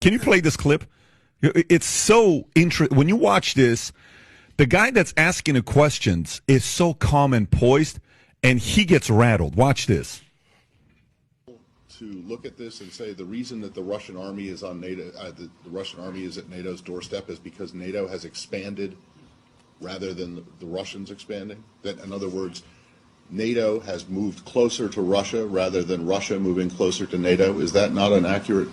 Can you play this clip? It's so interesting. When you watch this, the guy that's asking the questions is so calm and poised, and he gets rattled. Watch this. To look at this and say the reason that the Russian army is on NATO, the Russian army is at NATO's doorstep is because NATO has expanded rather than the Russians expanding? That, in other words, NATO has moved closer to Russia rather than Russia moving closer to NATO? Is that not an accurate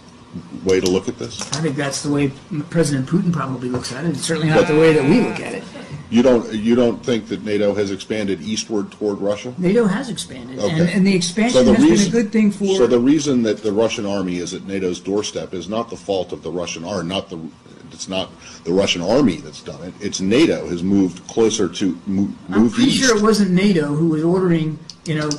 way to look at this? I think that's the way President Putin probably looks at it. It's certainly not the way that we look at it. You don't think that NATO has expanded eastward toward Russia? NATO has expanded, Okay. and the expansion has been a good thing for... So the reason that the Russian army is at NATO's doorstep is not the fault of the Russian army, it's not the Russian army that's done it. It's NATO has moved closer to, moved I'm pretty east. sure it wasn't NATO who was ordering,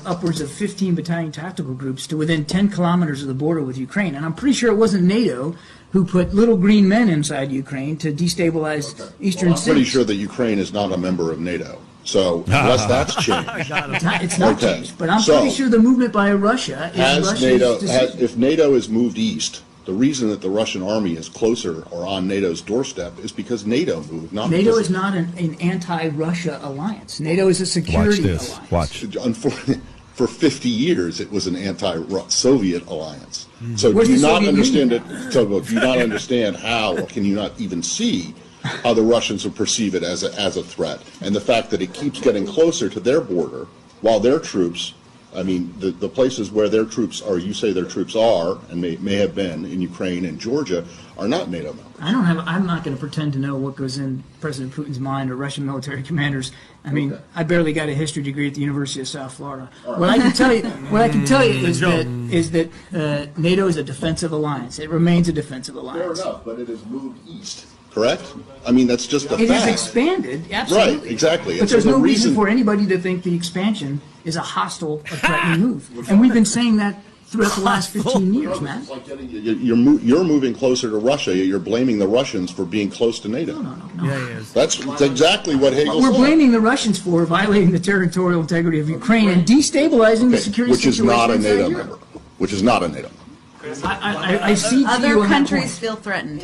upwards of 15 battalion tactical groups to within 10 kilometers of the border with Ukraine. And I'm pretty sure it wasn't NATO who put little green men inside Ukraine to destabilize eastern I'm pretty cities. sure that Ukraine is not a member of NATO. So unless that's changed, It's not Okay. changed, but I'm So, pretty sure the movement by Russia is Russia's decision. if NATO has moved east, the reason that the Russian army is closer or on NATO's doorstep is because NATO moved, not NATO because is not an anti-Russia alliance. NATO is a security Watch this. alliance. Watch. Unfortunately, for 50 years it was an anti-Soviet alliance. So Where's do you the not Soviet understand Union? it? So do you not understand how, or can you not even see how the Russians would perceive it as a threat? And the fact that it keeps getting closer to their border while their troops, I mean, the places where their troops are, you say their troops are, and may have been in Ukraine and Georgia, are not NATO members. I'm not going to pretend to know what goes in President Putin's mind or Russian military commanders. I mean, Okay. I barely got a history degree at the University of South Florida. What I can tell you is that NATO is a defensive alliance. It remains a defensive Fair alliance. enough, but it has moved east, correct? I mean, that's just a It has fact. expanded, absolutely. Right, exactly. But And so there's the no reason reason- for anybody to think the expansion is a hostile, a threatening move. And we've been saying that throughout the last 15 years, man. It's like you're moving closer to Russia. You're blaming the Russians for being close to NATO. No. Yeah, he is. That's exactly what Hegel We're said. blaming the Russians for violating the territorial integrity of Ukraine and destabilizing the security Which is situation not a inside NATO Europe. member. Which is not a NATO member. I see to you Other on that countries point. feel threatened.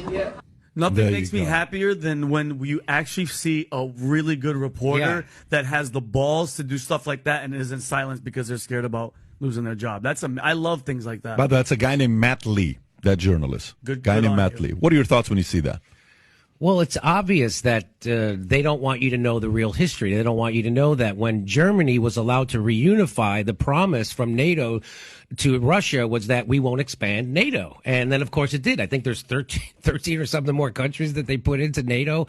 Nothing There makes you me go. happier than when you actually see a really good reporter that has the balls to do stuff like that and isn't silenced because they're scared about losing their job. I love things like that. But that's a guy named Matt Lee, that journalist. Good guy named on Matt you. Lee. What are your thoughts when you see that? Well, it's obvious that they don't want you to know the real history. They don't want you to know that when Germany was allowed to reunify, the promise from NATO to Russia was that we won't expand NATO. And then, of course, it did. I think there's 13 or something more countries that they put into NATO.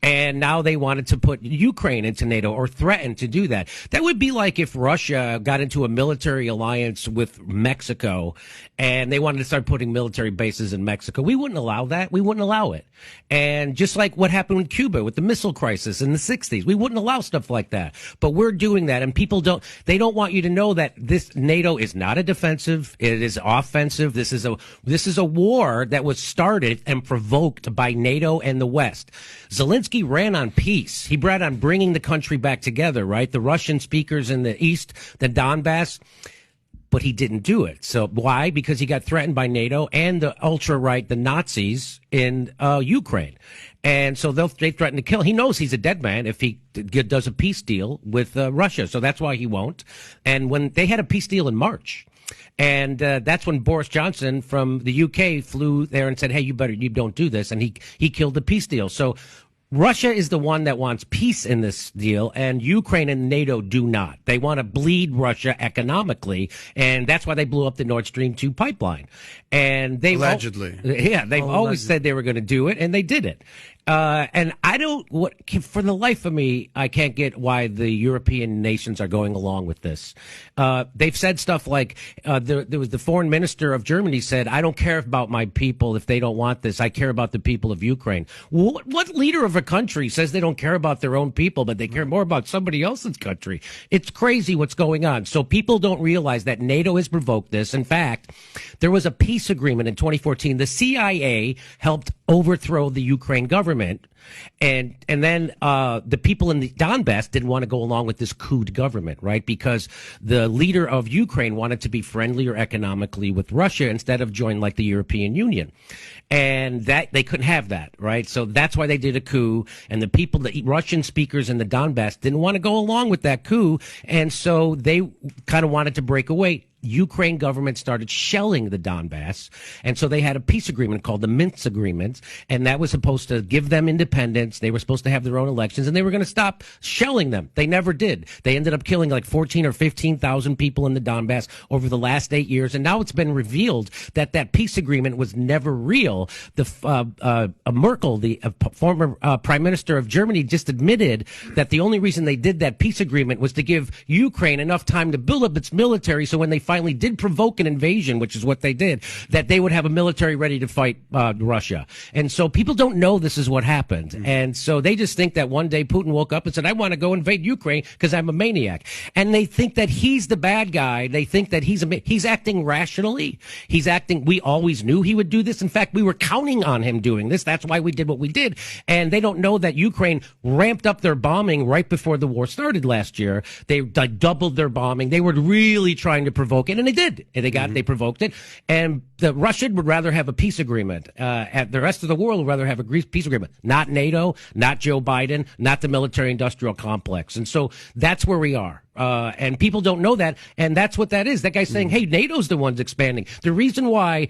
And now they wanted to put Ukraine into NATO or threaten to do that. That would be like if Russia got into a military alliance with Mexico and they wanted to start putting military bases in Mexico. We wouldn't allow that. We wouldn't allow it. And just like what happened in Cuba with the missile crisis in the 60s, we wouldn't allow stuff like that. But we're doing that, and people they don't want you to know that this NATO is not a defensive, it is offensive. This is a war that was started and provoked by NATO and the West. Zelensky ran on peace. He ran on bringing the country back together, right? The Russian speakers in the East, the Donbass. But he didn't do it. So why? Because he got threatened by NATO and the ultra-right, the Nazis in Ukraine. And so they threaten to kill. He knows he's a dead man if he does a peace deal with Russia. So that's why he won't. And when they had a peace deal in March, and that's when Boris Johnson from the UK flew there and said, hey, you don't do this. And he killed the peace deal. So Russia is the one that wants peace in this deal, and Ukraine and NATO do not. They want to bleed Russia economically, and that's why they blew up the Nord Stream 2 pipeline. And they've Allegedly. they've always said they were going to do it, and they did it. And for the life of me, I can't get why the European nations are going along with this. They've said stuff like, there was the foreign minister of Germany said, I don't care about my people if they don't want this. I care about the people of Ukraine. What leader of a country says they don't care about their own people, but they care more about somebody else's country? It's crazy what's going on. So people don't realize that NATO has provoked this. In fact, there was a peace agreement in 2014. The CIA helped overthrow the Ukraine government. And then the people in the Donbass didn't want to go along with this coup government, right? Because the leader of Ukraine wanted to be friendlier economically with Russia instead of join like the European Union. And that they couldn't have that, right? So that's why they did a coup. And the people, the Russian speakers in the Donbass didn't want to go along with that coup. And so they kind of wanted to break away. Ukraine government started shelling the Donbass. And so they had a peace agreement called the Minsk Agreement. And that was supposed to give them independence. They were supposed to have their own elections and they were going to stop shelling them. They never did. They ended up killing like 14 or 15,000 people in the Donbass over the last 8 years. And now it's been revealed that that peace agreement was never real. The Merkel, the former prime minister of Germany, just admitted that the only reason they did that peace agreement was to give Ukraine enough time to build up its military so when they finally did provoke an invasion, which is what they did, that they would have a military ready to fight Russia. And so people don't know this is what happened. Mm-hmm. And so they just think that one day Putin woke up and said, I want to go invade Ukraine because I'm a maniac. And they think that he's the bad guy. They think that he's acting rationally. We always knew he would do this. In fact, we were counting on him doing this. That's why we did what we did. And they don't know that Ukraine ramped up their bombing right before the war started last year. They doubled their bombing. They were really trying to provoke it, and they did. And they provoked it. And the Russia would rather have a peace agreement. And the rest of the world would rather have a peace agreement. Not NATO, not Joe Biden, not the military-industrial complex. And so that's where we are. And people don't know that. And that's what that is. That guy's saying, hey, NATO's the ones expanding. The reason why,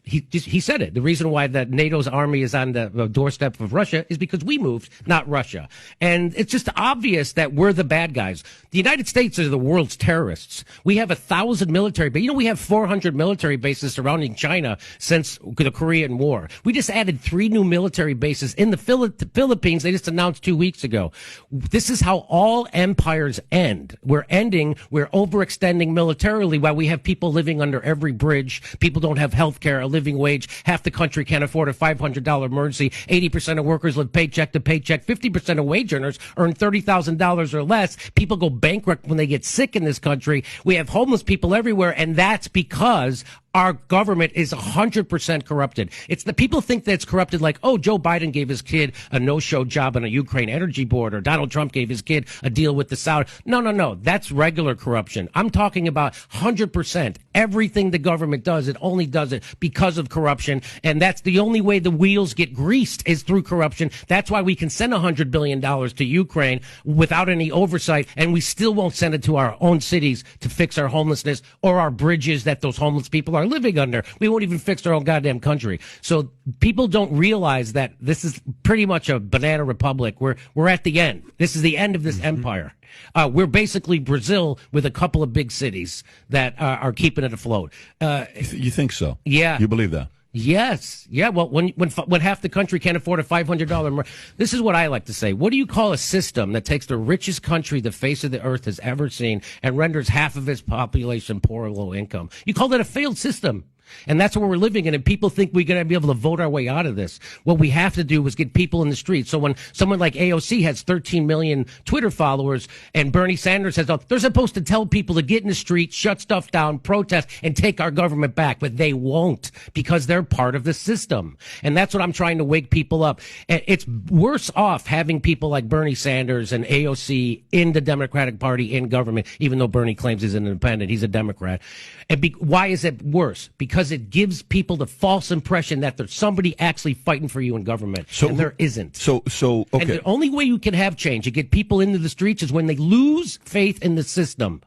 he said it, the reason why that NATO's army is on the doorstep of Russia is because we moved, not Russia. And it's just obvious that we're the bad guys. The United States are the world's terrorists. We have 1,000 military bases. We have 400 military bases surrounding China since the Korean War. We just added 3 new military bases in the Philippines. They just announced 2 weeks ago. This is how all empires end. We're overextending militarily while we have people living under every bridge. People don't have health care, a living wage. Half the country can't afford a $500 emergency. 80% of workers live paycheck to paycheck. 50% of wage earners earn $30,000 or less. People go bankrupt when they get sick in this country. We have homeless people everywhere, and that's because our government is 100% corrupted. It's the people think that it's corrupted like, oh, Joe Biden gave his kid a no-show job on a Ukraine energy board, or Donald Trump gave his kid a deal with the Saudi. No. That's regular corruption. I'm talking about 100%. Everything the government does, it only does it because of corruption. And that's the only way the wheels get greased is through corruption. That's why we can send $100 billion to Ukraine without any oversight, and we still won't send it to our own cities to fix our homelessness or our bridges that those homeless people are living under. We won't even fix our own goddamn country. So people don't realize that this is pretty much a banana republic. We're at the end. This is the end of this empire. We're basically Brazil with a couple of big cities that are keeping it afloat. You think so? Yeah. You believe that? Yes. Yeah. Well, when half the country can't afford a $500, this is what I like to say. What do you call a system that takes the richest country the face of the earth has ever seen and renders half of its population poor or low income? You call that a failed system. And that's what we're living in. And people think we're going to be able to vote our way out of this. What we have to do is get people in the streets. So when someone like AOC has 13 million Twitter followers and Bernie Sanders has, they're supposed to tell people to get in the street, shut stuff down, protest, and take our government back. But they won't because they're part of the system. And that's what I'm trying to wake people up. It's worse off having people like Bernie Sanders and AOC in the Democratic Party in government, even though Bernie claims he's an independent. He's a Democrat. And why is it worse? Because it gives people the false impression that there's somebody actually fighting for you in government, and there isn't. So okay. And the only way you can have change, to get people into the streets, is when they lose faith in the system.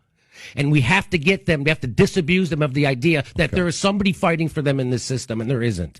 And we have to get them, we have to disabuse them of the idea that there is somebody fighting for them in this system, and there isn't.